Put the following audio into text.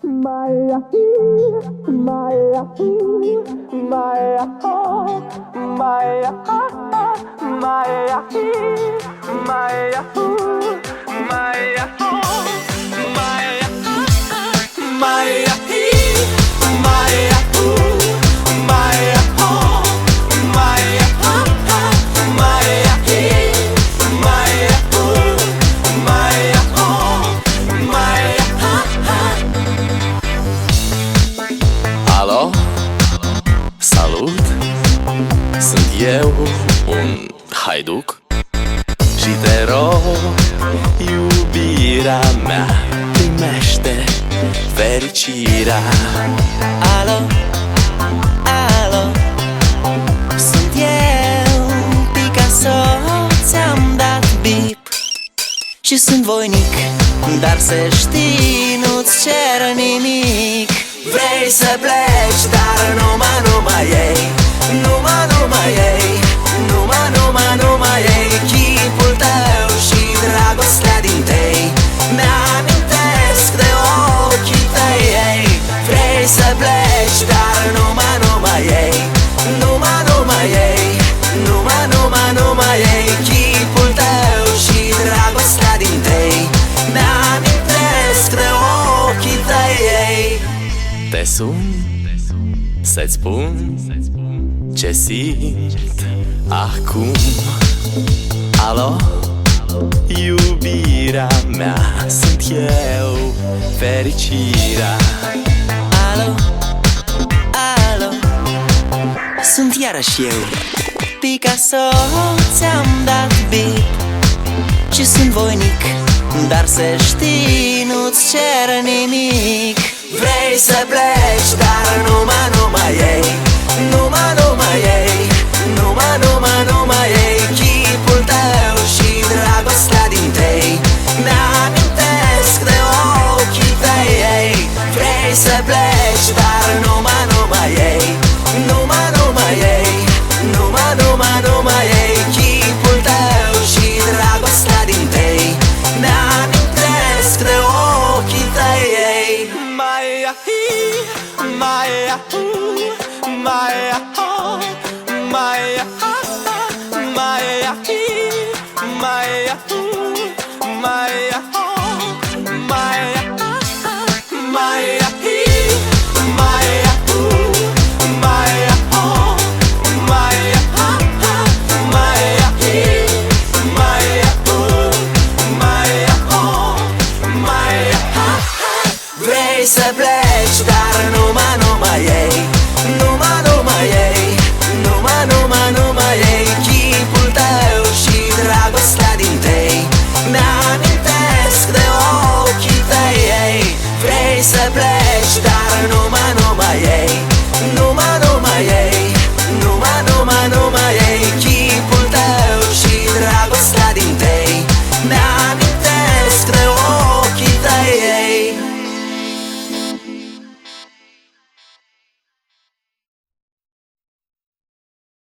Maya, Maya, Maya, Maya, Maya, Maya, Maya, Alo, salut! Sunt eu, un haiduc și te rog, iubirea mea, primește fericirea. Alo, alo, sunt eu, Picasso, ți-am dat bip și sunt voinic, dar să știi, nu-ți cer nimic. Vrei să pleci, dar numai ei, numai ei, numai ei, chipul tău și dragostea din tei mi-amintesc de ochii tăi, ei. Vrei să pleci, dar numai ei, numai ei, numai ei, chipul tău și dragostea din tei mi-amintesc de ochii tăi, ei. Te sun să-ți spun ce simt acum. Alo, iubirea mea, sunt eu, fericirea. Alo, alo, sunt iarăși eu, Picasso, ți-am dat bip și sunt voinic, dar să știi, nu-ți cer nimic. Vrei să pleci, dar numai ei, numai ei, numai ei, chipul tău și dragostea din tei mi-amintesc de ochii tăi, ei. Vrei să pleci, dar numai ei, numai ei, numai ei, chipul tău și dragostea din tei mi-amintesc de ochii tăi, ei. Maya, Maya, Maya, Maya, Maya, Maya, Maya, Maya, Maya, Vrei să pleci